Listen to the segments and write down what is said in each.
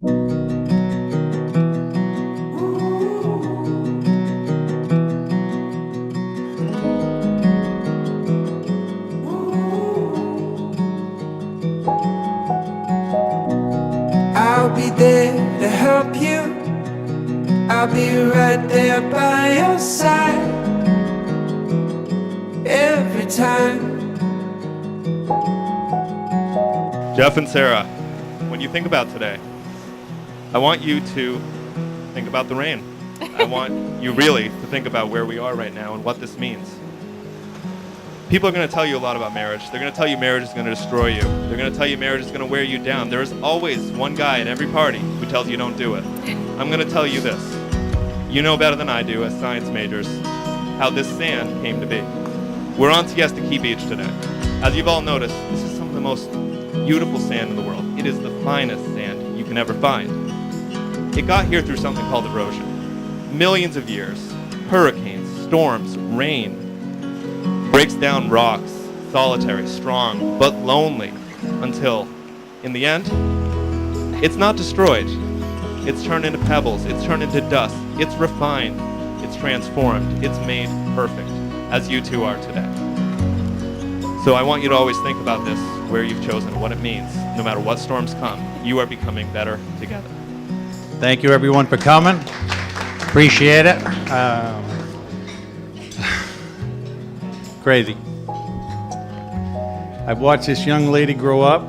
I'll be there to help you. I'll be right there by your side every time. Jeff and Sarah, when you think about today, I want you to think about the rain. I want you really to think about where we are right now and what this means. People are going to tell you a lot about marriage. They're going to tell you marriage is going to destroy you. They're going to tell you marriage is going to wear you down. There's always one guy at every party who tells you don't do it. I'm going to tell you this. You know better than I do as science majors how this sand came to be. We're on Siesta Beach today. As you've all noticed, this is some of the most beautiful sand in the world. It is the finest sand you can ever find. It got here through something called erosion. Millions of years, hurricanes, storms, rain, breaks down rocks, solitary, strong, but lonely, until, in the end, it's not destroyed. It's turned into pebbles, it's turned into dust, it's refined, it's transformed, it's made perfect, as you two are today. So I want you to always think about this, where you've chosen, what it means. No matter what storms come, you are becoming better together. Thank you, everyone, for coming. Appreciate it. Crazy. I've watched this young lady grow up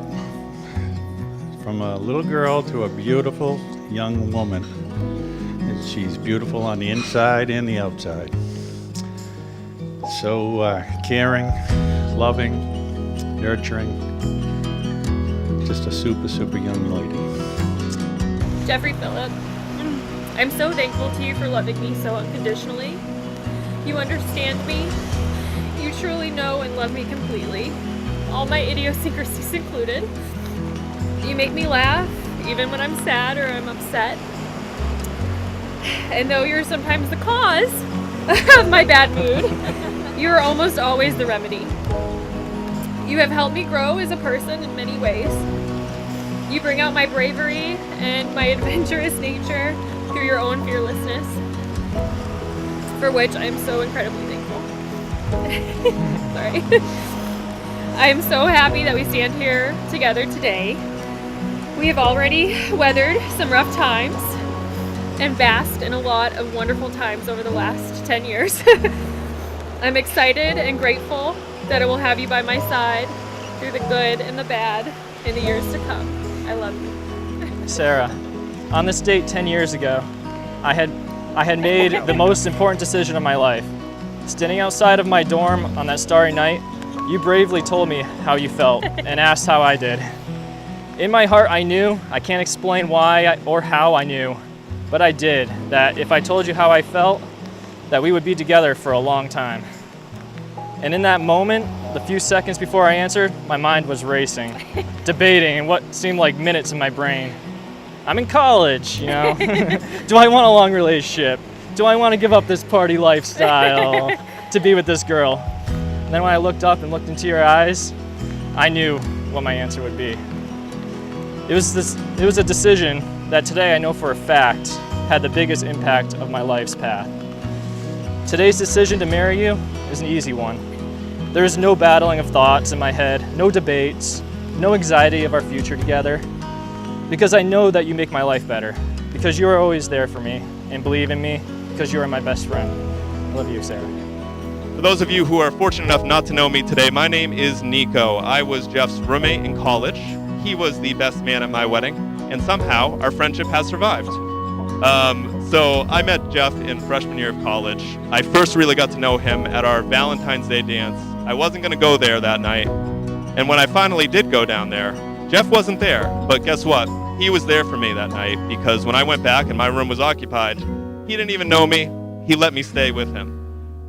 from a little girl to a beautiful young woman. And she's beautiful on the inside and the outside. So caring, loving, nurturing. Just a super, super young lady. Jeffrey Phillip, I'm so thankful to you for loving me so unconditionally. You understand me. You truly know and love me completely, all my idiosyncrasies included. You make me laugh, even when I'm sad or I'm upset. And though you're sometimes the cause of my bad mood, you're almost always the remedy. You have helped me grow as a person in many ways. You bring out my bravery and my adventurous nature through your own fearlessness, for which I am so incredibly thankful. Sorry. I am so happy that we stand here together today. We have already weathered some rough times and basked in a lot of wonderful times over the last 10 years. I'm excited and grateful that I will have you by my side through the good and the bad in the years to come. I love you. Sarah, on this date 10 years ago, I had made the most important decision of my life. Standing outside of my dorm on that starry night, you bravely told me how you felt and asked how I did. In my heart, I knew, I can't explain why or how I knew, but I did, that if I told you how I felt, that we would be together for a long time. And in that moment, the few seconds before I answered, my mind was racing, debating in what seemed like minutes in my brain. I'm in college, you know. Do I want a long relationship? Do I want to give up this party lifestyle to be with this girl? And then when I looked up and looked into your eyes, I knew what my answer would be. It was a decision that today I know for a fact had the biggest impact of my life's path. Today's decision to marry you is an easy one. There is no battling of thoughts in my head, no debates, no anxiety of our future together, because I know that you make my life better, because you are always there for me and believe in me, because you are my best friend. I love you, Sarah. For those of you who are fortunate enough not to know me today, my name is Nico. I was Jeff's roommate in college. He was the best man at my wedding, and somehow our friendship has survived. So I met Jeff in freshman year of college. I first really got to know him at our Valentine's Day dance. I wasn't going to go there that night, and when I finally did go down there, Jeff wasn't there, but guess what? He was there for me that night, because when I went back and my room was occupied, he didn't even know me. He let me stay with him.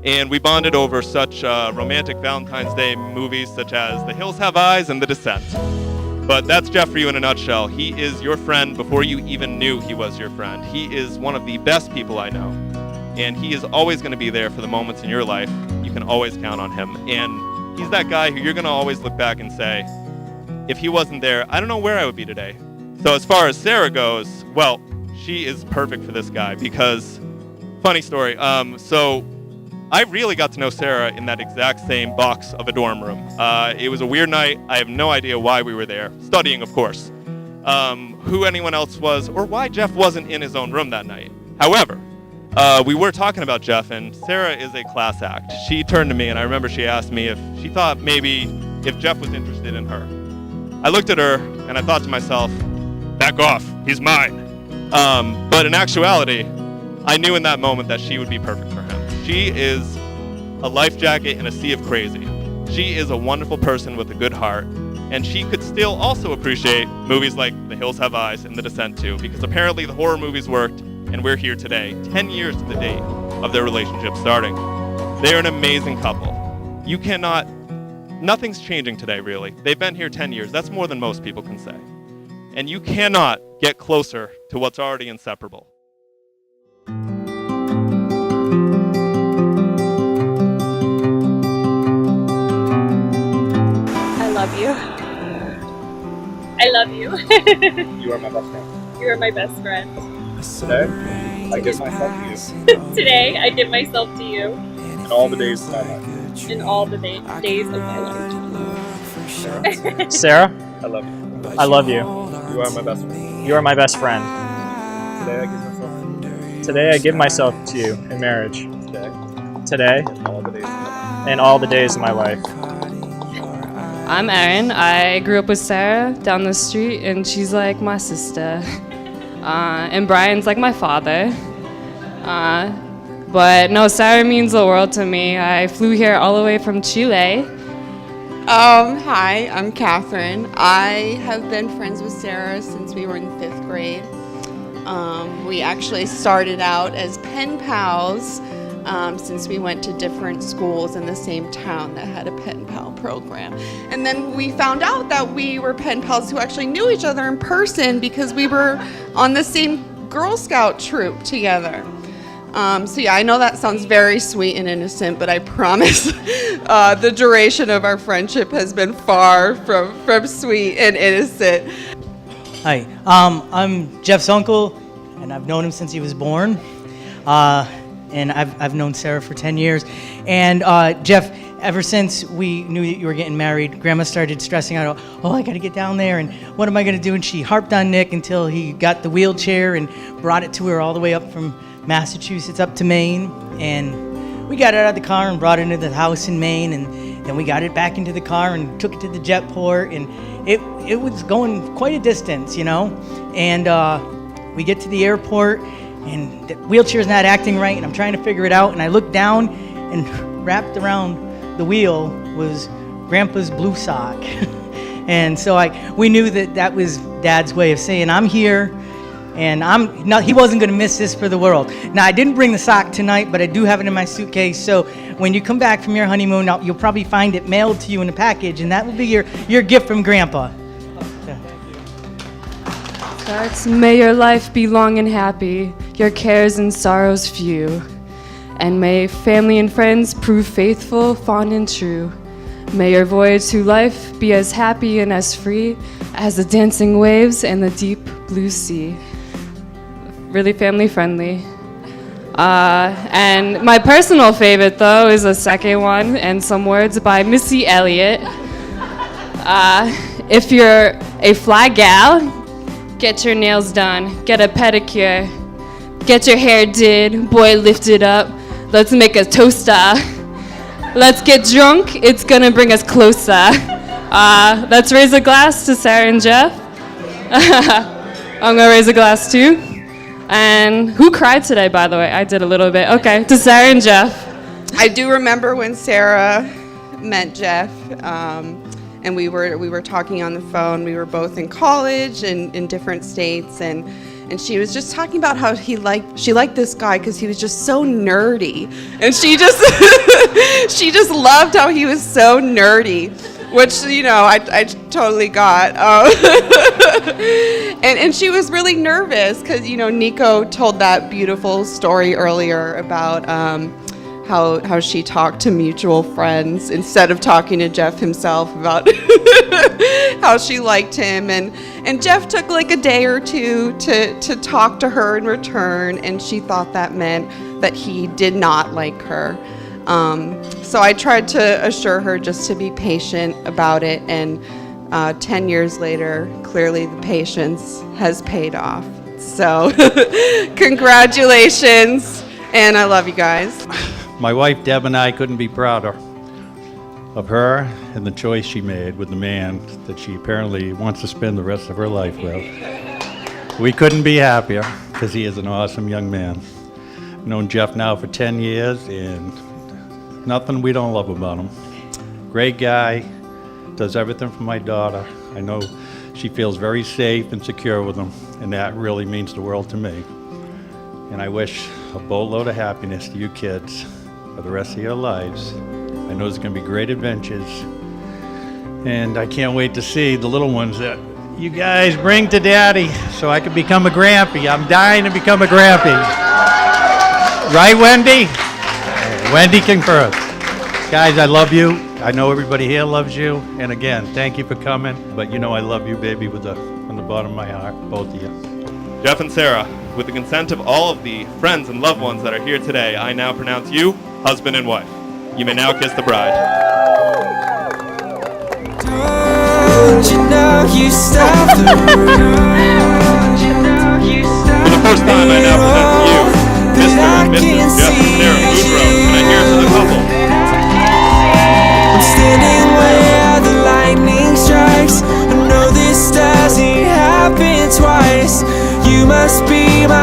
And we bonded over such romantic Valentine's Day movies such as The Hills Have Eyes and The Descent. But that's Jeff for you in a nutshell. He is your friend before you even knew he was your friend. He is one of the best people I know. And he is always going to be there for the moments in your life. You can always count on him. And he's that guy who you're going to always look back and say, if he wasn't there, I don't know where I would be today. So as far as Sarah goes, well, she is perfect for this guy because, funny story, so I really got to know Sarah in that exact same box of a dorm room. It was a weird night. I have no idea why we were there, studying, of course, who anyone else was, or why Jeff wasn't in his own room that night. However, we were talking about Jeff, and Sarah is a class act. She turned to me, and I remember she asked me if she thought maybe if Jeff was interested in her. I looked at her, and I thought to myself, back off, he's mine. But in actuality, I knew in that moment that she would be perfect for him. She is a life jacket in a sea of crazy. She is a wonderful person with a good heart, and she could still also appreciate movies like The Hills Have Eyes and The Descent too, because apparently the horror movies worked, and we're here today, 10 years to the date of their relationship starting. They're an amazing couple. Nothing's changing today, really. They've been here 10 years. That's more than most people can say. And you cannot get closer to what's already inseparable. I love you. I love you. You are my best friend. You are my best friend. Today, I give myself to you. Today, I give myself to you. In all the days of my life. In all the days of my life. Sarah, I love you. I love you. You are my best friend. You are my best friend. Today, I give myself to you. Today, I give myself to you in marriage. Today, Today, in all the days of my life. in all the days of my life. I'm Erin. I grew up with Sarah down the street, and she's like my sister. And Brian's like my father. But no, Sarah means the world to me. I flew here all the way from Chile. Hi, I'm Catherine. I have been friends with Sarah since we were in 5th grade. We actually started out as pen pals since we went to different schools in the same town that had a pen pal program. And then we found out that we were pen pals who actually knew each other in person because we were on the same Girl Scout troop together. So yeah, I know that sounds very sweet and innocent, but I promise the duration of our friendship has been far from sweet and innocent. Hi, I'm Jeff's uncle, and I've known him since he was born. And I've known Sarah for 10 years. And Jeff, ever since we knew that you were getting married, Grandma started stressing out, oh, I gotta get down there, and what am I gonna do? And she harped on Nick until he got the wheelchair and brought it to her all the way up from Massachusetts up to Maine. And we got it out of the car and brought it into the house in Maine, and then we got it back into the car and took it to the jetport, and it was going quite a distance, you know? And we get to the airport, and the wheelchair's not acting right, and I'm trying to figure it out, and I look down, and wrapped around the wheel was Grandpa's blue sock. And so we knew that was Dad's way of saying, I'm here, and he wasn't gonna miss this for the world. Now, I didn't bring the sock tonight, but I do have it in my suitcase, so when you come back from your honeymoon, you'll probably find it mailed to you in a package, and that will be your gift from Grandpa. May your life be long and happy, your cares and sorrows few. And may family and friends prove faithful, fond and true. May your voyage through life be as happy and as free as the dancing waves and the deep blue sea. Really family friendly. And my personal favorite, though, is the second one, and some words by Missy Elliott. If you're a fly gal, get your nails done, get a pedicure, get your hair did, boy, lift it up, let's make a toaster. Let's get drunk, it's gonna bring us closer. Let's raise a glass to Sarah and Jeff. I'm gonna raise a glass too. And who cried today, by the way? I did a little bit. Okay, to Sarah and Jeff. I do remember when Sarah met Jeff, and we were talking on the phone. We were both in college and in different states, and she was just talking about how she liked this guy because he was just so nerdy, and she just she just loved how he was so nerdy, which I totally got. And she was really nervous because Nico told that beautiful story earlier about how she talked to mutual friends instead of talking to Jeff himself about how she liked him. And Jeff took like a day or two to talk to her in return, and she thought that meant that he did not like her. So I tried to assure her just to be patient about it, and 10 years later, clearly the patience has paid off. So congratulations, and I love you guys. My wife Deb and I couldn't be prouder of her and the choice she made with the man that she apparently wants to spend the rest of her life with. We couldn't be happier because he is an awesome young man. I've known Jeff now for 10 years, and nothing we don't love about him. Great guy, does everything for my daughter. I know she feels very safe and secure with him, and that really means the world to me. And I wish a boatload of happiness to you kids for the rest of your lives. I know there's going to be great adventures, and I can't wait to see the little ones that you guys bring to Daddy so I can become a grampy. I'm dying to become a grampy. Right, Wendy? Wendy concurs. Guys, I love you. I know everybody here loves you. And again, thank you for coming. But you know I love you, baby, from the bottom of my heart, both of you. Jeff and Sarah, with the consent of all of the friends and loved ones that are here today, I now pronounce you husband and wife. You may now kiss the bride. Don't you know you stopped the For the first time, I now present to you Mr. and Mrs. Jeff+Sarah Boudreaux. Can I hear to the couple? I'm standing where the lightning strikes. I know this doesn't happen twice. You must be my